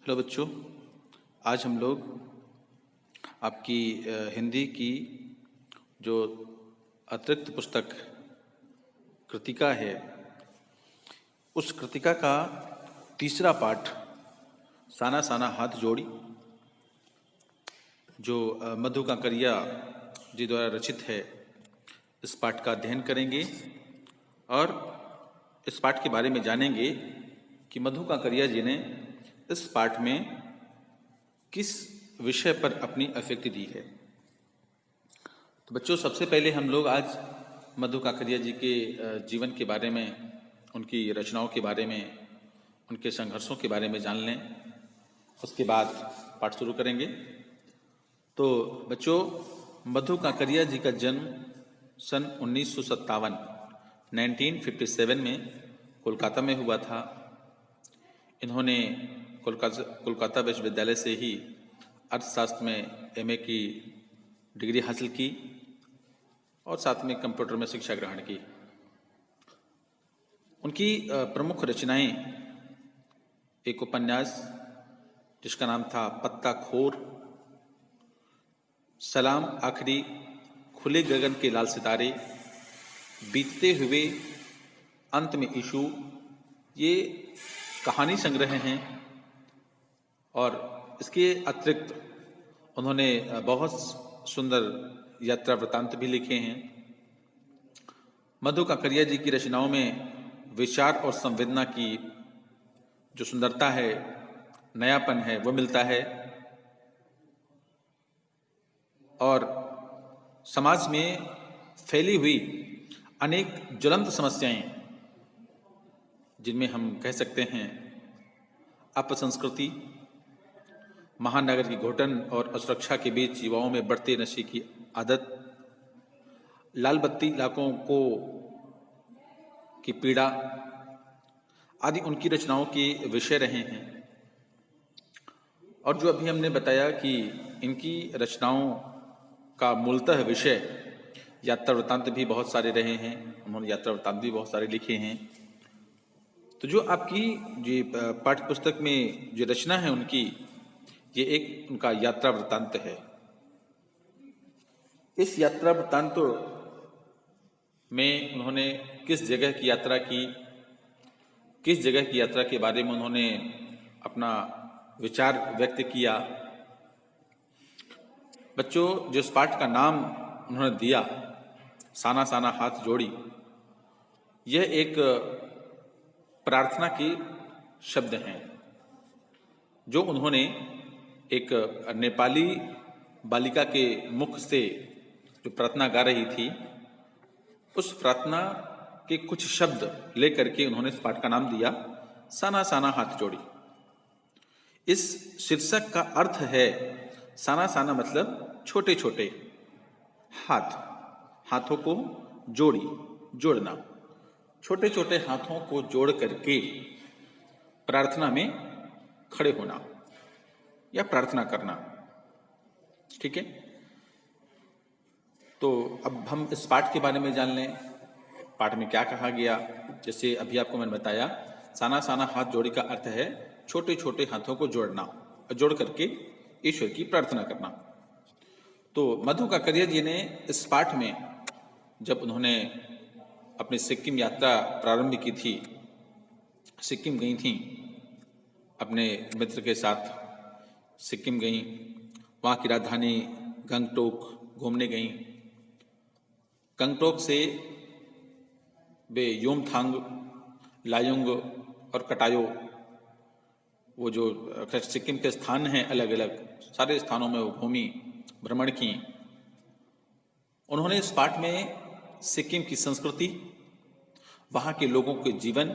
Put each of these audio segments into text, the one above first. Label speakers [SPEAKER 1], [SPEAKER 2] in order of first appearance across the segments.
[SPEAKER 1] Hello बच्चों, आज हम लोग आपकी हिंदी की जो अतिरिक्त पुस्तक कृतिका है, उस कृतिका का तीसरा पाठ साना साना हाथ जोड़ी, जो मधु कांकरिया जी द्वारा रचित है, इस पाठ का अध्ययन करेंगे और इस पाठ के बारे में जानेंगे कि मधु कांकरिया जी ने इस पाठ में किस विषय पर अपनी अभिव्यक्ति दी है। तो बच्चों, सबसे पहले हम लोग आज मधु कांकरिया जी के जीवन के बारे में, उनकी रचनाओं के बारे में, उनके संघर्षों के बारे में जान लें, उसके बाद पाठ शुरू करेंगे। तो बच्चों, मधु कांकरिया जी का जन्म सन 1957 में कोलकाता में हुआ था। इन्होंने कोलकाता विश्वविद्यालय से ही अर्थशास्त्र में एमए की डिग्री हासिल की और साथ में कंप्यूटर में शिक्षा ग्रहण की। उनकी प्रमुख रचनाएं एक उपन्यास जिसका नाम था पत्ता खोर, सलाम आखिरी, खुले गगन के लाल सितारे, बीतते हुए, अंत में इशू, ये कहानी संग्रह हैं। और इसके अतिरिक्त उन्होंने बहुत सुंदर यात्रा वृत्तांत भी लिखे हैं। मधु कांकरिया जी की रचनाओं में विचार और संवेदना की जो सुंदरता है, नयापन है, वो मिलता है और समाज में फैली हुई अनेक ज्वलंत समस्याएं, जिनमें हम कह सकते हैं अपसंस्कृति, महानगर की घुटन और असुरक्षा के बीच युवाओं में बढ़ते नशे की आदत, लाल बत्ती इलाकों की पीड़ा आदि उनकी रचनाओं के विषय रहे हैं। और जो अभी हमने बताया कि इनकी रचनाओं का मूलतः विषय यात्रा वृत्तांत भी बहुत सारे रहे हैं, उन्होंने यात्रा वृत्तांत भी बहुत सारे लिखे हैं। तो जो आपकी जो पाठ्य पुस्तक में जो रचना है उनकी, ये एक उनका यात्रा वृत्तांत है। इस यात्रा वृत्तांत में उन्होंने किस जगह की यात्रा की, किस जगह की यात्रा के बारे में उन्होंने अपना विचार व्यक्त किया। बच्चों, जिस पाठ का नाम उन्होंने दिया साना साना हाथ जोड़ी, यह एक प्रार्थना के शब्द हैं जो उन्होंने एक नेपाली बालिका के मुख से जो प्रार्थना गा रही थी, उस प्रार्थना के कुछ शब्द लेकर के उन्होंने इस पाठ का नाम दिया साना साना हाथ जोड़ी। इस शीर्षक का अर्थ है, साना साना मतलब छोटे छोटे, हाथ, हाथों को जोड़ना, छोटे छोटे हाथों को जोड़ करके प्रार्थना में खड़े होना या प्रार्थना करना। ठीक है, तो अब हम इस पाठ के बारे में जान लें। पाठ में क्या कहा गया। जैसे अभी आपको मैंने बताया, साना साना हाथ जोड़ी का अर्थ है छोटे छोटे हाथों को जोड़ना और जोड़ करके ईश्वर की प्रार्थना करना। तो मधु कांकरिया जी ने इस पाठ में, जब उन्होंने अपनी सिक्किम यात्रा प्रारंभ की थी, सिक्किम गई थी, अपने मित्र के साथ सिक्किम गई, वहाँ की राजधानी गंगटोक घूमने गई। गंगटोक से वे योमथांग, लायोंग और कटायो, वो जो सिक्किम के स्थान हैं अलग अलग, सारे स्थानों में वो घूमी, भ्रमण की। उन्होंने इस पाठ में सिक्किम की संस्कृति, वहाँ के लोगों के जीवन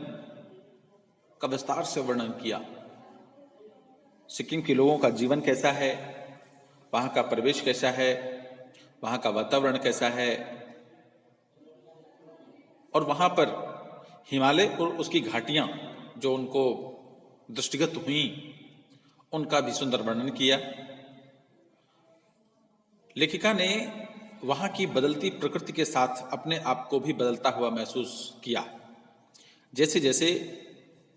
[SPEAKER 1] का विस्तार से वर्णन किया। सिक्किम के लोगों का जीवन कैसा है, वहाँ का परिवेश कैसा है, वहाँ का वातावरण कैसा है, और वहाँ पर हिमालय और उसकी घाटियाँ जो उनको दृष्टिगत हुई, उनका भी सुंदर वर्णन किया। लेखिका ने वहाँ की बदलती प्रकृति के साथ अपने आप को भी बदलता हुआ महसूस किया। जैसे जैसे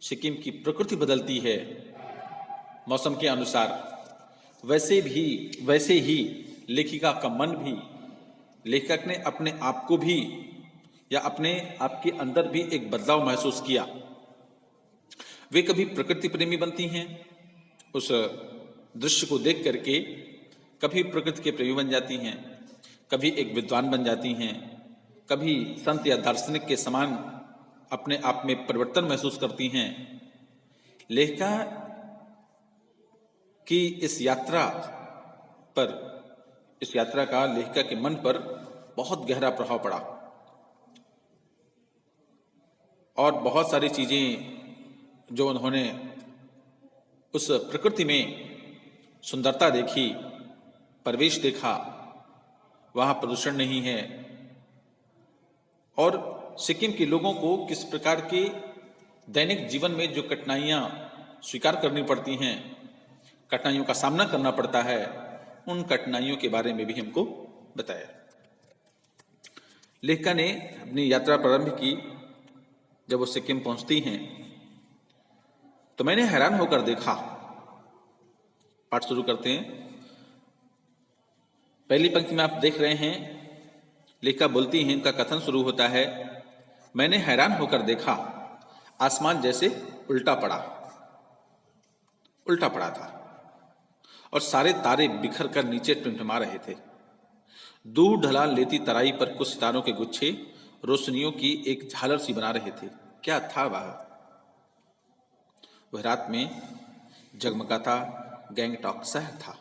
[SPEAKER 1] सिक्किम की प्रकृति बदलती है, मौसम के अनुसार, वैसे ही लेखिका का मन भी, लेखक ने अपने आप को भी या अपने आप के अंदर भी एक बदलाव महसूस किया। वे कभी प्रकृति प्रेमी बनती हैं उस दृश्य को देख करके, कभी प्रकृति के प्रेमी बन जाती हैं, कभी एक विद्वान बन जाती हैं, कभी संत या दार्शनिक के समान अपने आप में परिवर्तन महसूस करती हैं। लेखिका की इस यात्रा का लेखिका के मन पर बहुत गहरा प्रभाव पड़ा और बहुत सारी चीजें जो उन्होंने उस प्रकृति में सुंदरता देखी, परिवेश देखा, वहां प्रदूषण नहीं है, और सिक्किम के लोगों को किस प्रकार के दैनिक जीवन में जो कठिनाइयां स्वीकार करनी पड़ती हैं, कठिनाइयों का सामना करना पड़ता है, उन कठिनाइयों के बारे में भी हमको बताया। लेखिका ने अपनी यात्रा प्रारंभ की। जब वो सिक्किम पहुंचती हैं तो मैंने हैरान होकर देखा। पाठ शुरू करते हैं। पहली पंक्ति में आप देख रहे हैं, लेखिका बोलती हैं, इनका कथन शुरू होता है, मैंने हैरान होकर देखा, आसमान जैसे उल्टा पड़ा था और सारे तारे बिखर कर नीचे टिमटिमा रहे थे। दूर ढलान लेती तराई पर कुछ सितारों के गुच्छे रोशनियों की एक झालर सी बना रहे थे। क्या था वह रात में जगमगाता गैंगटॉक शहर था।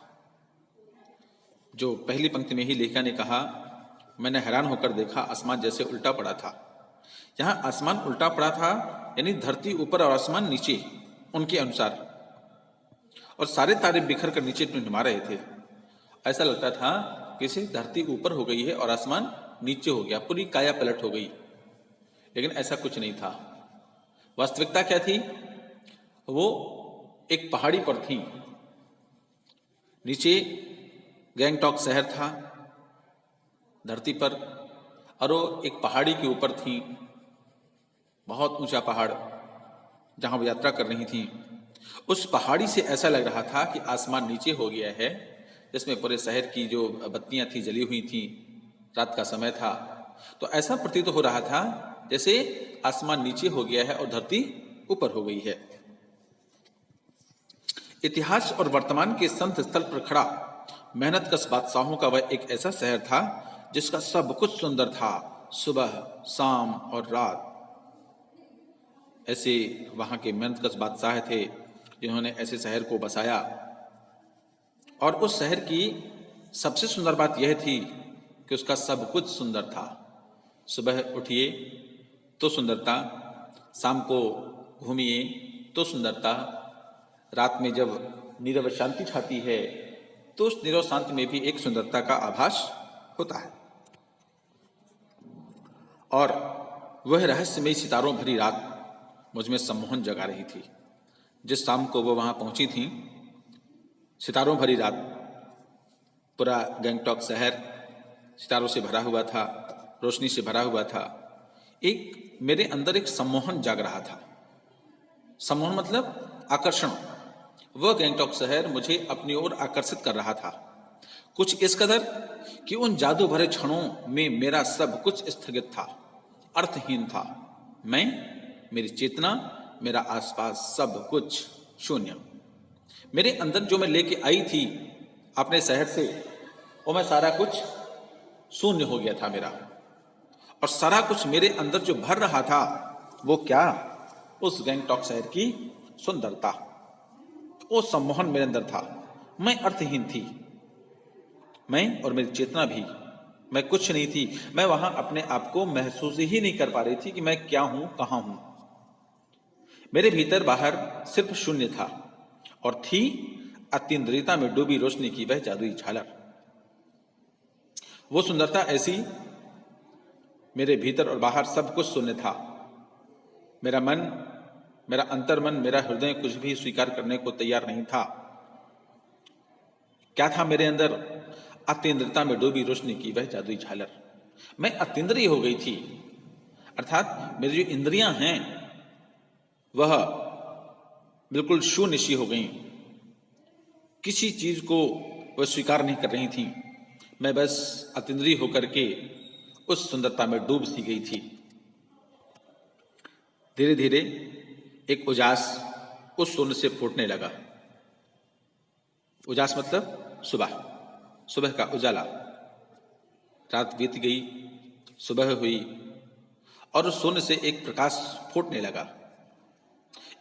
[SPEAKER 1] जो पहली पंक्ति में ही लेखिका ने कहा, मैंने हैरान होकर देखा, आसमान जैसे उल्टा पड़ा था। यहां आसमान उल्टा पड़ा था यानी धरती ऊपर और आसमान नीचे, उनके अनुसार, और सारे तारे बिखर कर नीचे टिमटिमा रहे थे। ऐसा लगता था कि इसे धरती ऊपर हो गई है और आसमान नीचे हो गया, पूरी काया पलट हो गई। लेकिन ऐसा कुछ नहीं था। वास्तविकता क्या थी? वो एक पहाड़ी पर थी, नीचे गैंगटॉक शहर था धरती पर, और वो एक पहाड़ी के ऊपर थी, बहुत ऊंचा पहाड़ जहां वो यात्रा कर रही थी। उस पहाड़ी से ऐसा लग रहा था कि आसमान नीचे हो गया है, जिसमें पूरे शहर की जो बत्तियां थी जली हुई थी, रात का समय था, तो ऐसा प्रतीत हो रहा था जैसे आसमान नीचे हो गया है और धरती ऊपर हो गई है। इतिहास और वर्तमान के संत स्थल पर खड़ा मेहनतकश बादशाहों का वह एक ऐसा शहर था जिसका सब कुछ सुंदर था, सुबह, शाम और रात। ऐसे वहां के मेहनतकश बादशाह थे जिन्होंने ऐसे शहर को बसाया, और उस शहर की सबसे सुंदर बात यह थी कि उसका सब कुछ सुंदर था। सुबह उठिए तो सुंदरता, शाम को घूमिए तो सुंदरता, रात में जब नीरव शांति छाती है तो उस नीरव शांति में भी एक सुंदरता का आभास होता है। और वह रहस्यमयी सितारों भरी रात मुझमें सम्मोहन जगा रही थी। जिस शाम को वो वहां पहुंची थी, सितारों भरी रात, पूरा गैंगटॉक शहर सितारों से भरा हुआ था, रोशनी से भरा हुआ था। एक मेरे अंदर एक सम्मोहन जाग रहा था। सम्मोहन मतलब आकर्षण। वह गैंगटॉक शहर मुझे अपनी ओर आकर्षित कर रहा था, कुछ इस कदर कि उन जादू भरे क्षणों में मेरा सब कुछ स्थगित था, अर्थहीन था। मैं, मेरी चेतना, मेरा आसपास सब कुछ शून्य। मेरे अंदर जो मैं लेके आई थी अपने शहर से, वो मैं सारा कुछ शून्य हो गया था मेरा, और सारा कुछ मेरे अंदर जो भर रहा था वो क्या? उस गैंगटॉक शहर की सुंदरता, वो सम्मोहन मेरे अंदर था। मैं अर्थहीन थी, मैं और मेरी चेतना भी, मैं कुछ नहीं थी। मैं वहां अपने आप को महसूस ही नहीं कर पा रही थी कि मैं क्या हूं, कहां हूं। मेरे भीतर बाहर सिर्फ शून्य था, और थी अतीन्द्रियता में डूबी रोशनी की वह जादुई झालर। वो सुंदरता ऐसी, मेरे भीतर और बाहर सब कुछ शून्य था। मेरा मन, मेरा अंतर्मन, मेरा हृदय कुछ भी स्वीकार करने को तैयार नहीं था। क्या था मेरे अंदर? अतीन्द्रियता में डूबी रोशनी की वह जादुई झालर। मैं अतीन्द्रिय हो गई थी, अर्थात मेरी जो इंद्रियां हैं वह बिल्कुल शून्य सी हो गई। किसी चीज को वह स्वीकार नहीं कर रही थी। मैं बस अतिद्रिय होकर के उस सुंदरता में डूब सी गई थी। धीरे धीरे एक उजास उस सोने से फूटने लगा। उजास मतलब सुबह, सुबह का उजाला। रात बीत गई, सुबह हुई और उस सोने से एक प्रकाश फूटने लगा।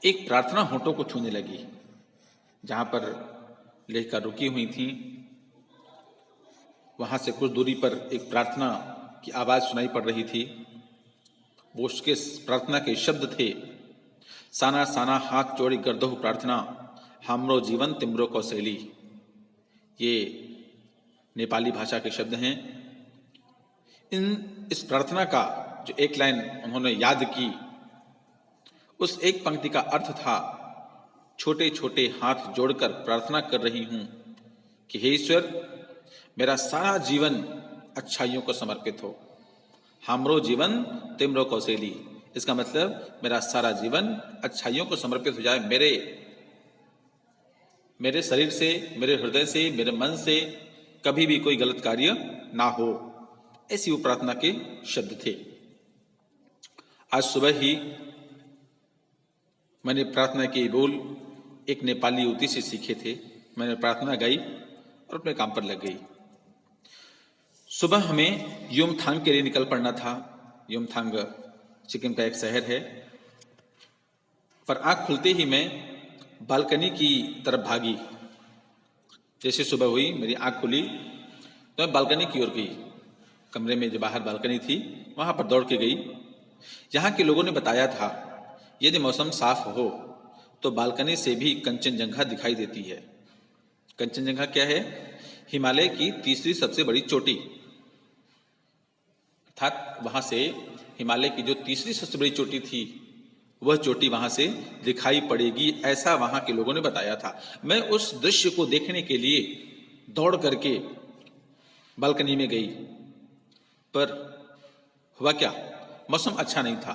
[SPEAKER 1] एक प्रार्थना होठों को छूने लगी। जहां पर लेखिका रुकी हुई थी, वहां से कुछ दूरी पर एक प्रार्थना की आवाज सुनाई पड़ रही थी। वो उसके प्रार्थना के शब्द थे, साना साना हाथ जोड़ी गर्दो प्रार्थना, हमरो जीवन तिमरो कौशैली। ये नेपाली भाषा के शब्द हैं। इस प्रार्थना का जो एक लाइन उन्होंने याद की, उस एक पंक्ति का अर्थ था, छोटे छोटे हाथ जोड़कर प्रार्थना कर रही हूं कि हे ईश्वर, मेरा सारा जीवन अच्छाइयों को समर्पित हो। हमरो जीवन तिमरो कौशैली, इसका मतलब मेरा सारा जीवन अच्छाइयों को समर्पित हो जाए। मेरे शरीर से, मेरे हृदय से, मेरे मन से कभी भी कोई गलत कार्य ना हो। ऐसी वो प्रार्थना के शब्द थे। आज सुबह ही मैंने प्रार्थना के बोल एक नेपाली युवती से सीखे थे। मैंने प्रार्थना गाई और अपने काम पर लग गई। सुबह हमें युमथांग के लिए निकल पड़ना था। युमथांग सिक्किम का एक शहर है। पर आंख खुलते ही मैं बालकनी की तरफ भागी। जैसे सुबह हुई, मेरी आंख खुली तो मैं बालकनी की ओर गई। कमरे में जो बाहर बालकनी थी, वहां पर दौड़ के गई। यहाँ के लोगों ने बताया था, यदि मौसम साफ हो तो बालकनी से भी कंचनजंघा दिखाई देती है। कंचनजंघा क्या है? हिमालय की तीसरी सबसे बड़ी चोटी। अर्थात वहां से हिमालय की जो तीसरी सबसे बड़ी चोटी थी, वह चोटी वहां से दिखाई पड़ेगी, ऐसा वहां के लोगों ने बताया था। मैं उस दृश्य को देखने के लिए दौड़ करके बालकनी में गई। पर हुआ क्या? मौसम अच्छा नहीं था।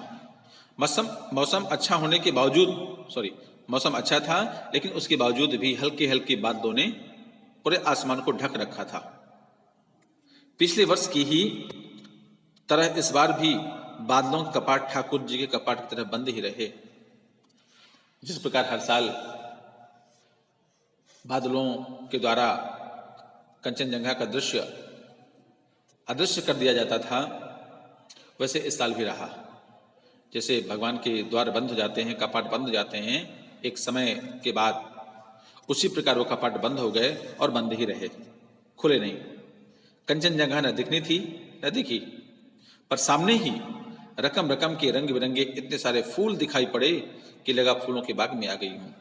[SPEAKER 1] मौसम अच्छा होने के बावजूद, मौसम अच्छा था, लेकिन उसके बावजूद भी हल्के हल्के बादलों ने पूरे आसमान को ढक रखा था। पिछले वर्ष की ही तरह इस बार भी बादलों के कपाट ठाकुर जी के कपाट की तरह बंद ही रहे। जिस प्रकार हर साल बादलों के द्वारा कंचनजंघा का दृश्य अदृश्य कर दिया जाता था, वैसे इस साल भी रहा। जैसे भगवान के द्वार बंद हो जाते हैं, कपाट बंद हो जाते हैं एक समय के बाद, उसी प्रकार वो कपाट बंद हो गए और बंद ही रहे, खुले नहीं। कंचनजंघा न दिखनी थी न दिखी, पर सामने ही रकम रकम के रंग बिरंगे इतने सारे फूल दिखाई पड़े कि लगा फूलों के बाग में आ गई हूं।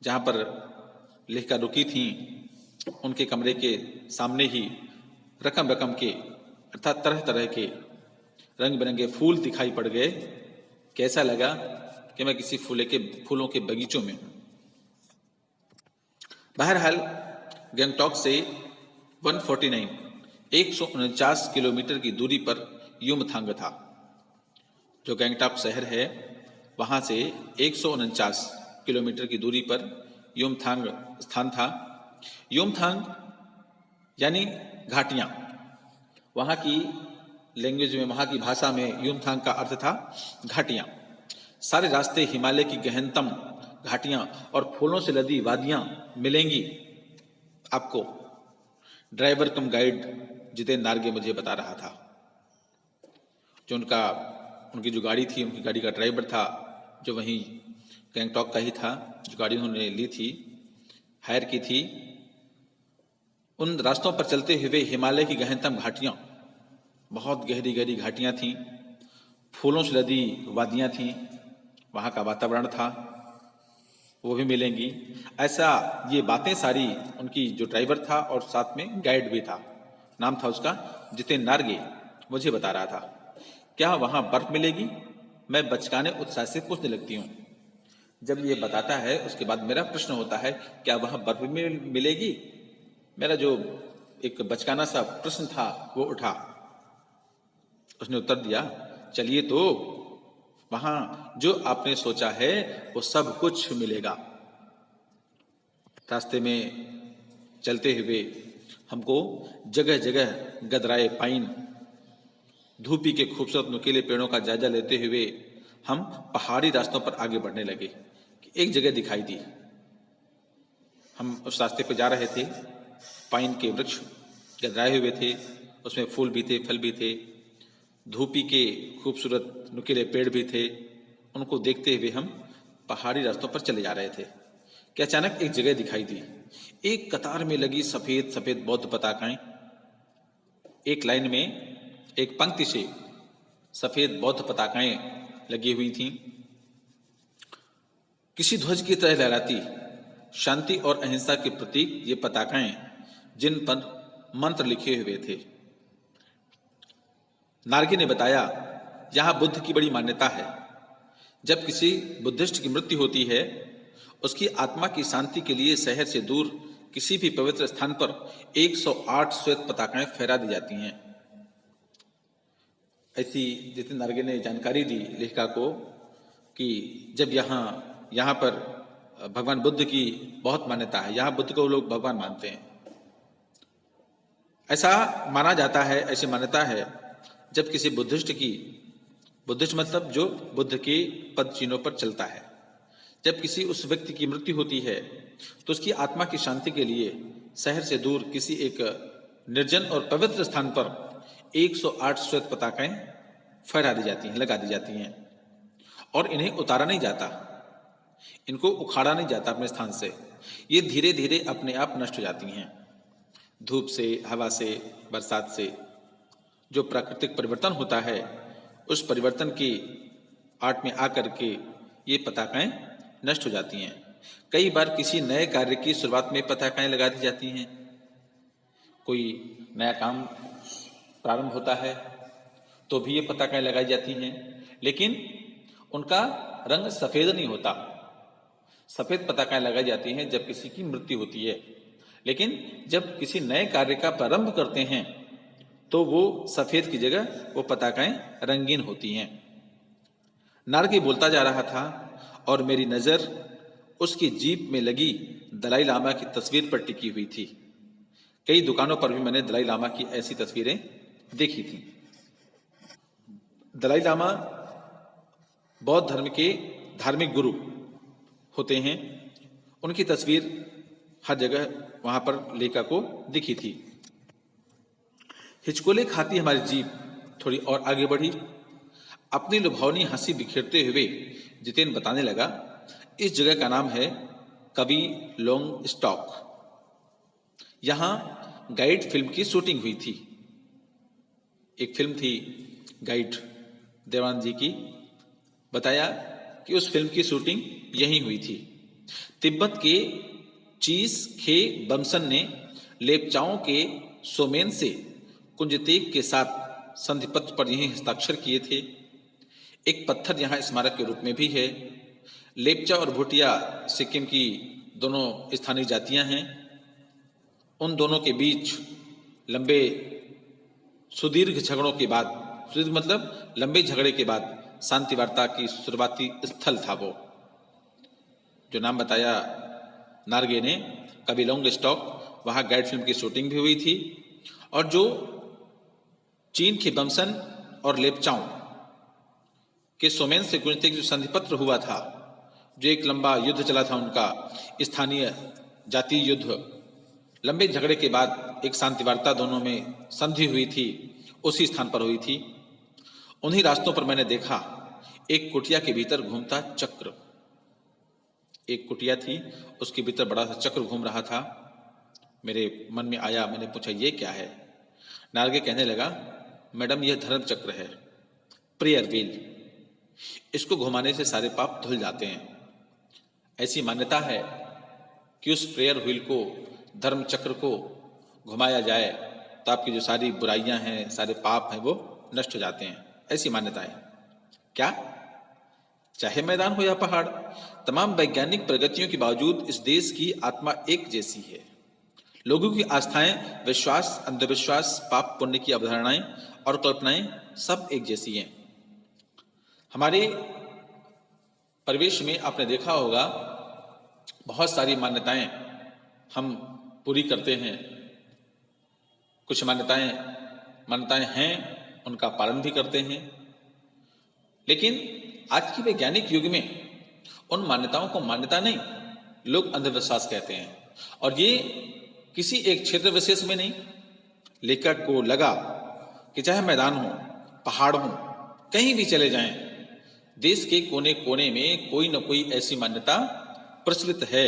[SPEAKER 1] जहां पर लेखिका रुकी थी, उनके कमरे के सामने ही रकम रकम के अर्थात तरह तरह के रंग बिरंगे फूल दिखाई पड़ गए। कैसा लगा कि मैं किसी फूलों के बगीचों में हूं। बहरहाल गंगटोक से 149 किलोमीटर की दूरी पर युमथांग था। जो गंगटोक शहर है, वहां से 149 किलोमीटर की दूरी पर युमथांग स्थान था। युमथांग यानी घाटियां। वहां की लैंग्वेज में, वहां की भाषा में युमथांग का अर्थ था घाटियां। सारे रास्ते हिमालय की गहनतम घाटियां और फूलों से लदी वादियां मिलेंगी आपको। ड्राइवर कम गाइड जितेंद्र नार्गे मुझे बता रहा था। जो उनकी जो गाड़ी थी, उनकी गाड़ी का ड्राइवर था, जो वहीं गंगटोक का ही था, जो गाड़ी उन्होंने ली थी, हायर की थी। उन रास्तों पर चलते हुए हिमालय की गहनतम घाटियां, बहुत गहरी गहरी घाटियां थीं, फूलों से लदी वादियां थीं, वहां का वातावरण था, वो भी मिलेंगी। ऐसा ये बातें सारी उनकी जो ड्राइवर था और साथ में गाइड भी था, नाम था उसका जितेंद्र नार्गे, मुझे बता रहा था। क्या वहां बर्फ मिलेगी? मैं बचकाने उत्साह से पूछने लगती हूँ। जब ये बताता है, उसके बाद मेरा प्रश्न होता है, क्या वहां बर्फ मिलेगी? मेरा जो एक बचकाना सा प्रश्न था वो उठा। उसने उत्तर दिया, चलिए तो, वहां जो आपने सोचा है वो सब कुछ मिलेगा। रास्ते में चलते हुए हमको जगह जगह गदराए पाइन, धूपी के खूबसूरत नुकीले पेड़ों का जायजा लेते हुए हम पहाड़ी रास्तों पर आगे बढ़ने लगे कि एक जगह दिखाई दी। हम उस रास्ते पर जा रहे थे, पाइन के वृक्ष गदराए हुए थे, उसमें फूल भी थे, फल भी थे, धूपी के खूबसूरत नुकीले पेड़ भी थे। उनको देखते हुए हम पहाड़ी रास्तों पर चले जा रहे थे कि अचानक एक जगह दिखाई दी। एक कतार में लगी सफेद सफेद बौद्ध पताकाएं, एक लाइन में एक पंक्ति से सफेद बौद्ध पताकाएं लगी हुई थीं, किसी ध्वज की तरह लहराती, शांति और अहिंसा के प्रतीक ये पताकाएं, जिन पर मंत्र लिखे हुए थे। नार्गे ने बताया, यहां बुद्ध की बड़ी मान्यता है। जब किसी बुद्धिस्ट की मृत्यु होती है, उसकी आत्मा की शांति के लिए शहर से दूर किसी भी पवित्र स्थान पर 108 श्वेत पताकाएं फहरा दी जाती हैं। ऐसी जितने नार्गे ने जानकारी दी लेखिका को कि जब यहाँ पर भगवान बुद्ध की बहुत मान्यता है, यहाँ बुद्ध को लोग भगवान मानते हैं। ऐसा माना जाता है, ऐसी मान्यता है, जब किसी बुद्धिस्ट मतलब जो बुद्ध के पद चिन्हों पर चलता है, जब किसी उस व्यक्ति की मृत्यु होती है तो उसकी आत्मा की शांति के लिए शहर से दूर किसी एक निर्जन और पवित्र स्थान पर 108 श्वेत पताकाएं फहरा दी जाती हैं, लगा दी जाती हैं, और इन्हें उतारा नहीं जाता, इनको उखाड़ा नहीं जाता अपने स्थान से। ये धीरे धीरे अपने आप नष्ट हो जाती हैं, धूप से, हवा से, बरसात से। जो प्राकृतिक परिवर्तन होता है, उस परिवर्तन की आड़ में आकर के ये पताकाएं नष्ट हो जाती हैं। कई बार किसी नए कार्य की शुरुआत में पताकाएं लगा दी जाती हैं। कोई नया काम प्रारंभ होता है तो भी ये पताकाएं लगाई जाती हैं, लेकिन उनका रंग सफेद नहीं होता। सफेद पताकाएं लगाई जाती हैं जब किसी की मृत्यु होती है, लेकिन जब किसी नए कार्य का प्रारंभ करते हैं तो वो सफेद की जगह वो पताकाएं रंगीन होती हैं। नार्गे बोलता जा रहा था और मेरी नजर उसकी जीप में लगी दलाई लामा की तस्वीर पर टिकी हुई थी। कई दुकानों पर भी मैंने दलाई लामा की ऐसी तस्वीरें देखी थी। दलाई लामा बौद्ध धर्म के धार्मिक गुरु होते हैं, उनकी तस्वीर हर जगह वहां पर लेखिका को दिखी थी। हिचकोले खाती हमारी जीप थोड़ी और आगे बढ़ी। अपनी लुभावनी हंसी बिखेरते हुए जितेन बताने लगा, इस जगह का नाम है कवि लोंग स्टॉक। यहां गाइड फिल्म की शूटिंग हुई थी। एक फिल्म थी गाइड देवानंद जी की। बताया कि उस फिल्म की शूटिंग यहीं हुई थी। तिब्बत के चीस खे बमसन ने लेपचाओं के सोमेन से कुंजतेक के साथ संधिपत्र पर यहीं हस्ताक्षर किए थे। एक पत्थर यहाँ स्मारक के रूप में भी है। लेपचा और भूटिया सिक्किम की दोनों स्थानीय जातियां हैं। उन दोनों के बीच लंबे सुदीर्घ झगड़ों के बाद, सुदीर्घ मतलब लंबे झगड़े के बाद शांति वार्ता की शुरुआती स्थल था वो। जो नाम बताया नार्गे ने, कवि लोंग स्टॉक, वहाँ गाइड फिल्म की शूटिंग भी हुई थी। और जो चीन के बमसन और लेपचाओं के सोमेन से कुंजतेक जो संधिपत्र हुआ था, जो एक लंबा युद्ध चला था उनका, स्थानीय जातीय युद्ध, लंबे झगड़े के बाद एक शांति वार्ता दोनों में संधि हुई थी, उसी स्थान पर हुई थी। उन्हीं रास्तों पर मैंने देखा एक कुटिया के भीतर घूमता चक्र। एक कुटिया थी, उसके भीतर बड़ा सा चक्र घूम रहा था। मेरे मन में आया, मैंने पूछा ये क्या है? नार्गे कहने लगा, मैडम यह धर्म चक्र है, प्रेयर व्हील। इसको घुमाने से सारे पाप धुल जाते हैं। ऐसी मान्यता है कि उस प्रेयर व्हील को, धर्म चक्र को घुमाया जाए तो आपकी जो सारी बुराइयां हैं, सारे पाप हैं, वो नष्ट हो जाते हैं। ऐसी मान्यता है। क्या? चाहे मैदान हो या पहाड़, तमाम वैज्ञानिक प्रगतियों के बावजूद इस देश की आत्मा एक जैसी है। लोगों की आस्थाएं, विश्वास, अंधविश्वास, पाप पुण्य की अवधारणाएं और कल्पनाएं सब एक जैसी हैं। हमारे परिवेश में आपने देखा होगा बहुत सारी मान्यताएं हम पूरी करते हैं, कुछ मान्यताएं हैं उनका पालन भी करते हैं। लेकिन आज के वैज्ञानिक युग में उन मान्यताओं को मान्यता नहीं, लोग अंधविश्वास कहते हैं। और ये किसी एक क्षेत्र विशेष में नहीं, लेखक को लगा कि चाहे मैदान हो, पहाड़ हो, कहीं भी चले जाएं, देश के कोने कोने में कोई न कोई ऐसी मान्यता प्रचलित है।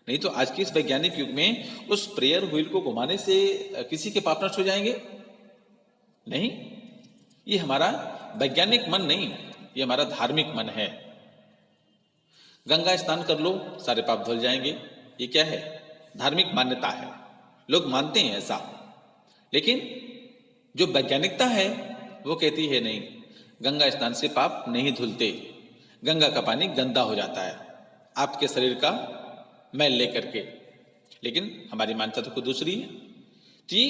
[SPEAKER 1] नहीं तो आज के इस वैज्ञानिक युग में उस प्रेयर व्हील को घुमाने से किसी के पाप नष्ट हो जाएंगे? नहीं, ये हमारा वैज्ञानिक मन नहीं, ये हमारा धार्मिक मन है। गंगा स्नान कर लो, सारे पाप धुल जाएंगे, ये क्या है? धार्मिक मान्यता है, लोग मानते हैं ऐसा। लेकिन जो वैज्ञानिकता है वो कहती है नहीं, गंगा स्नान से पाप नहीं धुलते, गंगा का पानी गंदा हो जाता है आपके शरीर का मैल लेकर के। लेकिन हमारी मान्यता तो कुछ दूसरी है कि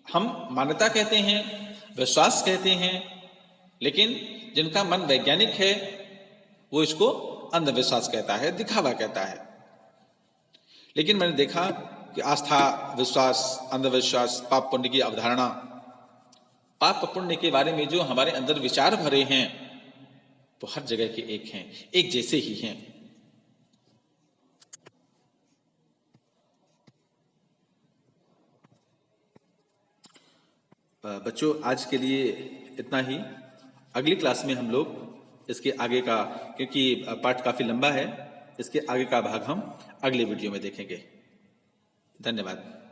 [SPEAKER 1] हम मान्यता कहते हैं, विश्वास कहते हैं, लेकिन जिनका मन वैज्ञानिक है वो इसको अंधविश्वास कहता है, दिखावा कहता है। लेकिन मैंने देखा कि आस्था, विश्वास, अंधविश्वास, पाप पुण्य की अवधारणा, पाप पुण्य के बारे में जो हमारे अंदर विचार भरे हैं वो हर जगह के एक हैं, एक जैसे ही हैं। बच्चों, आज के लिए इतना ही। अगली क्लास में हम लोग इसके आगे का, क्योंकि पाठ काफी लंबा है, इसके आगे का भाग हम अगले वीडियो में देखेंगे। धन्यवाद।